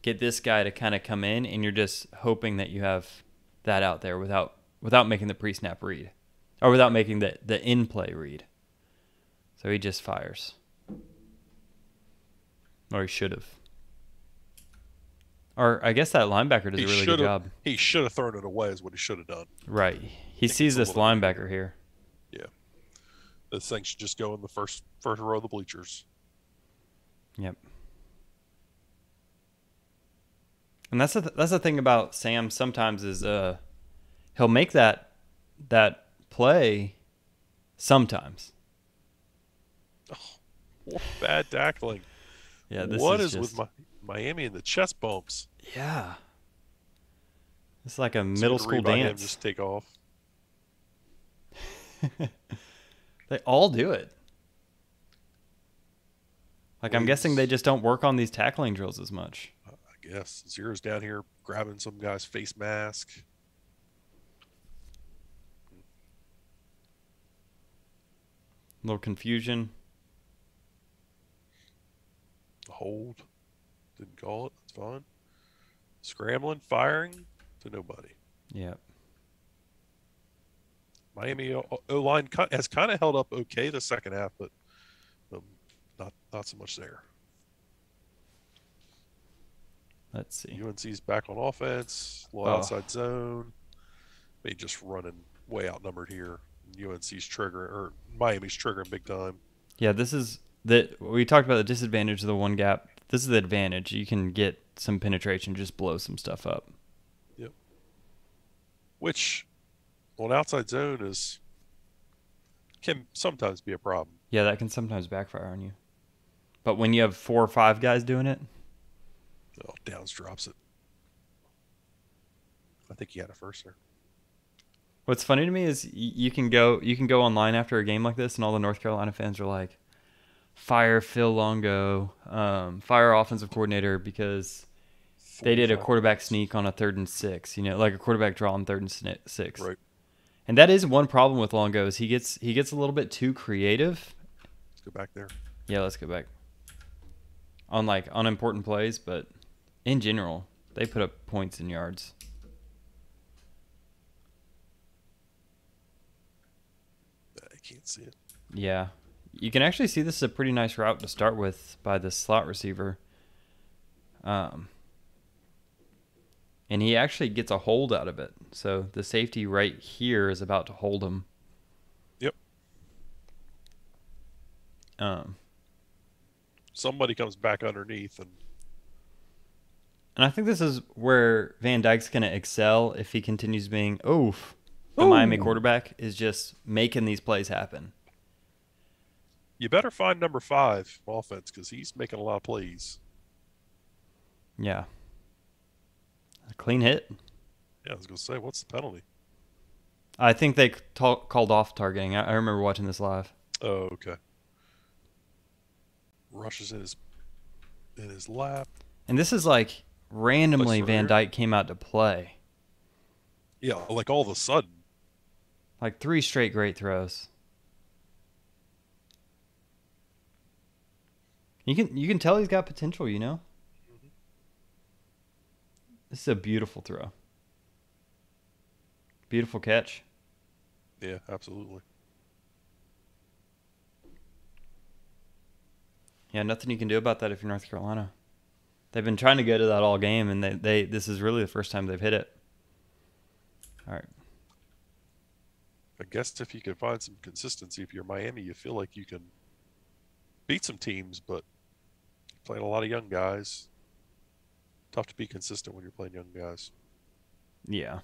get this guy to kind of come in, and you're just hoping that you have that out there without making the pre-snap read, or without making the in-play read. So he just fires. Or he should have. Or I guess that linebacker does a really good job. He should have thrown it away is what he should have done. Right. He sees this linebacker here. Yeah. This thing should just go in the first row of the bleachers. Yep. And that's the thing about Sam sometimes is he'll make that play sometimes. Oh, what bad tackling. Yeah, What is with Miami and the chest bumps? Yeah. It's like a It's middle good school read by him, dance. just take off. They all do it. Like, I'm guessing they just don't work on these tackling drills as much. I guess Zero's down here grabbing some guy's face mask. A little confusion. Hold. Didn't call it. That's fine. Scrambling, firing to nobody. Yep. Miami O-line has kind of held up okay the second half, but not so much there. Let's see. UNC's back on offense, little outside zone. They just running way outnumbered here. UNC's triggering, or Miami's triggering big time. Yeah, this is we talked about the disadvantage of the one gap. This is the advantage. You can get some penetration, just blow some stuff up. Yep. Which, on outside zone, can sometimes be a problem. Yeah, that can sometimes backfire on you. But when you have 4 or 5 guys doing it, oh, Downs drops it. I think he had it first there. What's funny to me is you can go online after a game like this, and all the North Carolina fans are like, "Fire Phil Longo, fire offensive coordinator," because they did a quarterback sneak on a 3rd and 6. You know, like a quarterback draw on 3rd and 6. Right. And that is one problem with Longo is he gets a little bit too creative. Let's go back there. Yeah, let's go back. On important plays, but in general, they put up points and yards. I can't see it. Yeah. You can actually see this is a pretty nice route to start with by the slot receiver. And he actually gets a hold out of it. So the safety right here is about to hold him. Yep. Somebody comes back underneath and I think this is where Van Dyke's going to excel if he continues being the Miami quarterback is just making these plays happen. You better find number 5 offense because he's making a lot of plays. Yeah. A clean hit. Yeah, I was going to say, what's the penalty? I think they called off targeting. I remember watching this live. Oh, okay. Rushes in his lap. And this is like randomly Van Dyke came out to play. Yeah, like all of a sudden. Like 3 straight great throws. You can tell he's got potential, you know? Mm-hmm. This is a beautiful throw. Beautiful catch. Yeah, absolutely. Yeah, nothing you can do about that if you're North Carolina. They've been trying to go to that all game, and they this is really the first time they've hit it. All right. I guess if you can find some consistency, if you're Miami, you feel like you can beat some teams, but playing a lot of young guys. Tough to be consistent when you're playing young guys. Yeah.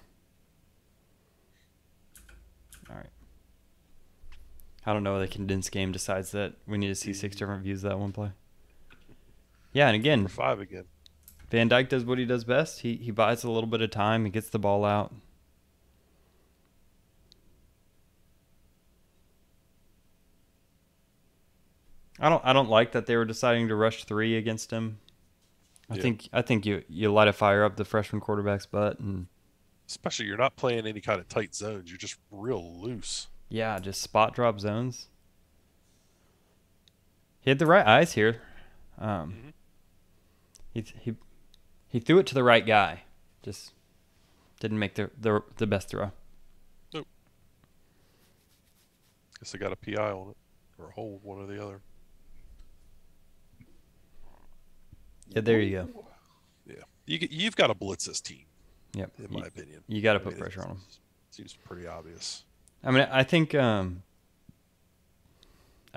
All right. I don't know. The condensed game decides that we need to see 6 different views of that one play. Yeah, and again, Number 5 again. Van Dyke does what he does best. He buys a little bit of time. He gets the ball out. I don't like that they were deciding to rush 3 against him. I think you light a fire up the freshman quarterback's butt, and especially you're not playing any kind of tight zones. You're just real loose. yeah, just spot drop zones. He had the right eyes here. He threw it to the right guy. Just didn't make the best throw. Nope. Guess they got a PI on it or a hold, one or the other. Yeah, there you go. Yeah, you've got to blitz this team. Yep. In my opinion, you got to put pressure on them. Seems pretty obvious. I mean, I think I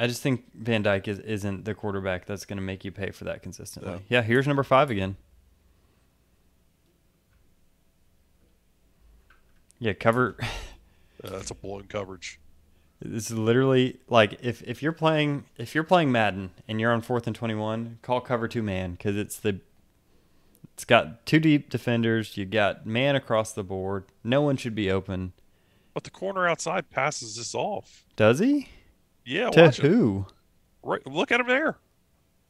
just think Van Dyke isn't the quarterback that's going to make you pay for that consistently. Yeah, here's number 5 again. Yeah, cover. That's a blown coverage. This is literally like if you're playing Madden and you're on 4th and 21, call cover 2 man because it's got 2 deep defenders. You got man across the board. No one should be open. But the corner outside passes this off. Does he? Yeah. To watch who? Right. Look at him there.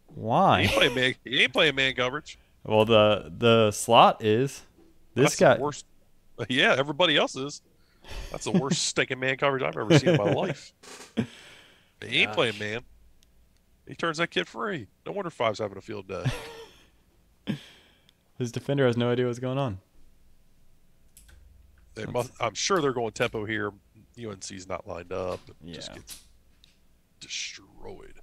Why? He ain't playing man coverage. Well, the slot is. This guy. Worst. Yeah, everybody else is. That's the worst stinking man coverage I've ever seen in my life. He ain't playing man. He turns that kid free. No wonder 5's having a field day. His defender has no idea what's going on. I'm sure they're going tempo here. UNC's not lined up. It just gets destroyed.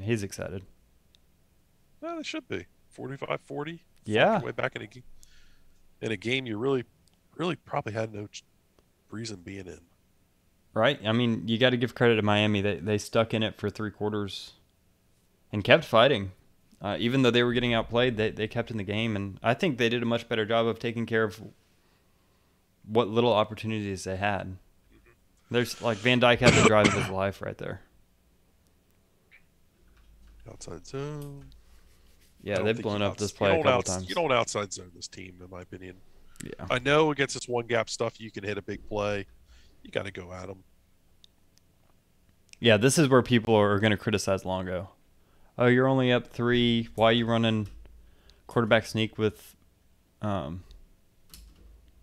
He's excited. Well, they should be. 45-40. Yeah. Way back in a game you really probably had no reason being in. Right? I mean, you got to give credit to Miami. They stuck in it for 3 quarters and kept fighting. Even though they were getting outplayed, they kept in the game. And I think they did a much better job of taking care of what little opportunities they had. There's like Van Dyke had the drive of his life right there. Outside zone. Yeah, they've blown up this play a couple times. You don't outside zone this team, in my opinion. Yeah. I know against this one gap stuff, you can hit a big play. You got to go at them. Yeah, this is where people are going to criticize Longo. Oh, you're only up 3. Why are you running quarterback sneak with on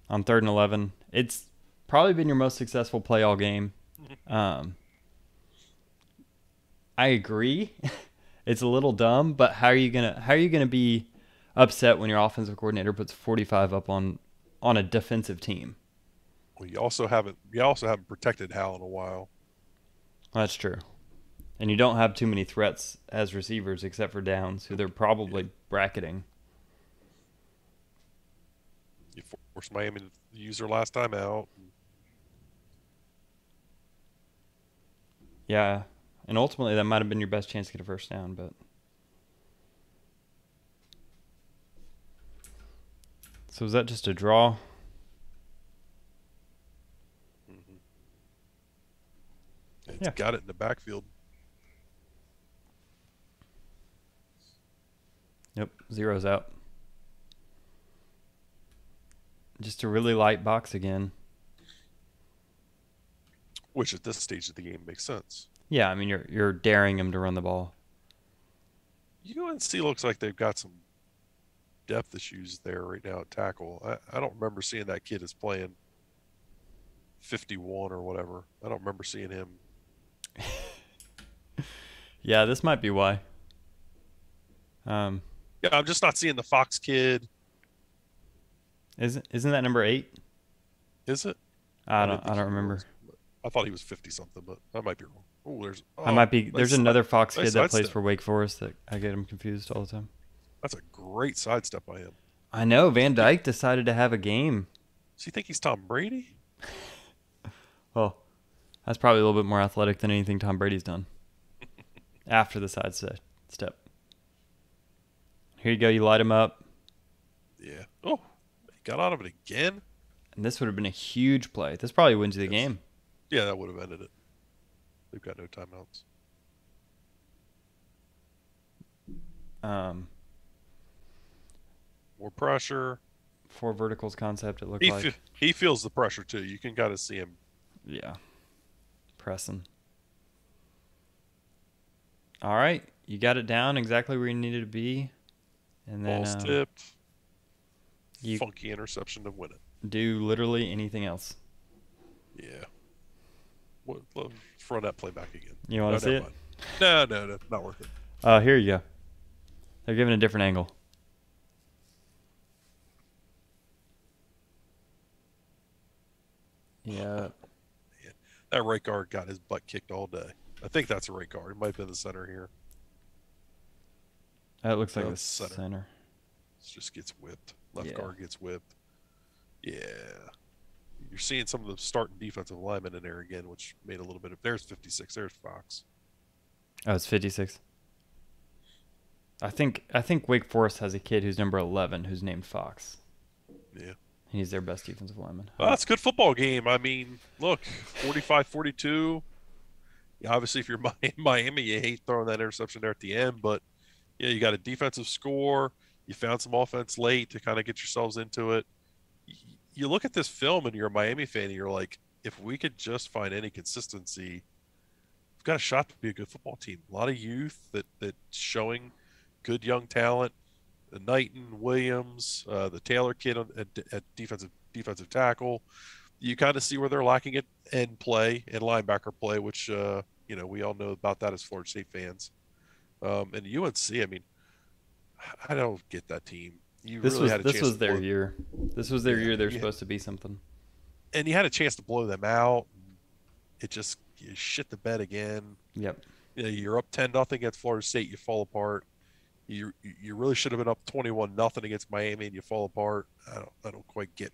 3rd and 11? It's probably been your most successful play all game. I agree. It's a little dumb, but how are you gonna be upset when your offensive coordinator puts 45 up on a defensive team? Well, you also haven't protected Hal in a while. That's true. And you don't have too many threats as receivers except for Downs, who they're probably bracketing. You forced Miami to use their last time out. Yeah. And ultimately, that might have been your best chance to get a first down, but. So is that just a draw? Mm-hmm. It's got it in the backfield. Yep, 0's out. Just a really light box again. Which at this stage of the game makes sense. Yeah, I mean you're daring him to run the ball. UNC looks like they've got some depth issues there right now at tackle. I don't remember seeing that kid as playing 51 or whatever. I don't remember seeing him. Yeah, this might be why. Yeah, I'm just not seeing the Fox kid. Isn't that number 8? Is it? I don't remember. I thought he was 50 something, but I might be wrong. There's another Fox kid that plays step for Wake Forest that I get him confused all the time. That's a great sidestep by him. I know. Van Dyke decided to have a game. Does he think he's Tom Brady? Well, that's probably a little bit more athletic than anything Tom Brady's done. After the sidestep. Step. Here you go. You light him up. Yeah. Oh, he got out of it again. And this would have been a huge play. This probably wins you the Yes. game. Yeah, that would have ended it. They've got no timeouts. Um, More pressure. 4 verticals concept, it looked He like. he feels the pressure too. You can kind of see him. Yeah. Pressing. All right. You got it down exactly where you needed to be. And then Balls tipped. you Funky interception to win it. do literally anything else. Yeah. What? Run that play back again. You want to see it? Mind. No, not worth it. Here you go. They're giving a different angle. Yeah. Man, that right guard got his butt kicked all day. I think that's a right guard. It might have been the center here. That looks like No, the it's center. center. It just gets whipped. Left Yeah. guard gets whipped. Yeah. You're seeing some of the starting defensive linemen in there again, which made a little bit of. There's 56. There's Fox. Oh, it's 56. I think Wake Forest has a kid who's number 11 who's named Fox. Yeah. He's their best defensive lineman. Well, that's a good football game. I mean, look, 45-42. Yeah, obviously, if you're Miami, you hate throwing that interception there at the end, but yeah, you got a defensive score. You found some offense late to kind of get yourselves into it. You look at this film and you're a Miami fan and you're like, if we could just find any consistency, we've got a shot to be a good football team. A lot of youth that's showing good young talent. Knighton, Williams, the Taylor kid at defensive tackle. You kind of see where they're lacking it in play and linebacker play, which we all know about that as Florida State fans. And UNC, I mean, I don't get that team. This was their year. This was their year. They're supposed to be something. And you had a chance to blow them out. It just you shit the bed again. Yep. You're up 10-0 against Florida State. You fall apart. You really should have been up 21-0 against Miami, and you fall apart. I don't quite get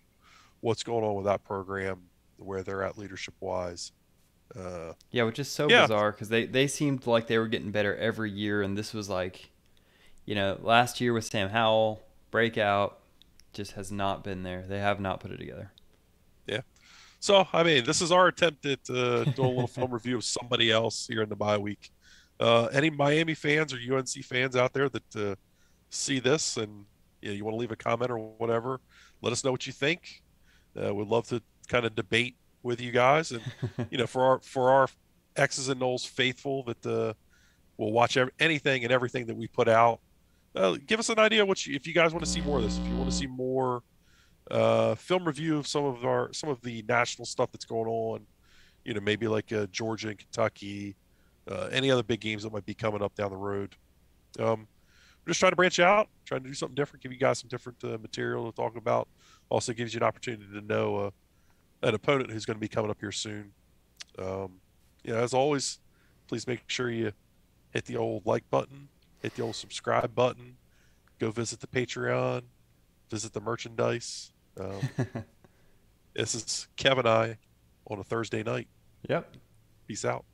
what's going on with that program, where they're at leadership wise. Yeah, which is so bizarre because they seemed like they were getting better every year, and this was like, last year with Sam Howell breakout, just has not been there. They have not put it together. Yeah. So I mean, this is our attempt at doing a little film review of somebody else here in the bye week. Any Miami fans or UNC fans out there that see this and you want to leave a comment or whatever, let us know what you think. We'd love to kind of debate with you guys, and for our X's and O's faithful that will watch anything and everything that we put out. Give us an idea if you guys want to see more of this. If you want to see more film review of some of the national stuff that's going on, maybe like Georgia and Kentucky. Any other big games that might be coming up down the road. We're just trying to branch out, trying to do something different, give you guys some different material to talk about. Also gives you an opportunity to know an opponent who's going to be coming up here soon. As always, please make sure you hit the old like button, hit the old subscribe button, go visit the Patreon, visit the merchandise. This is Kev and I on a Thursday night. Yep. Peace out.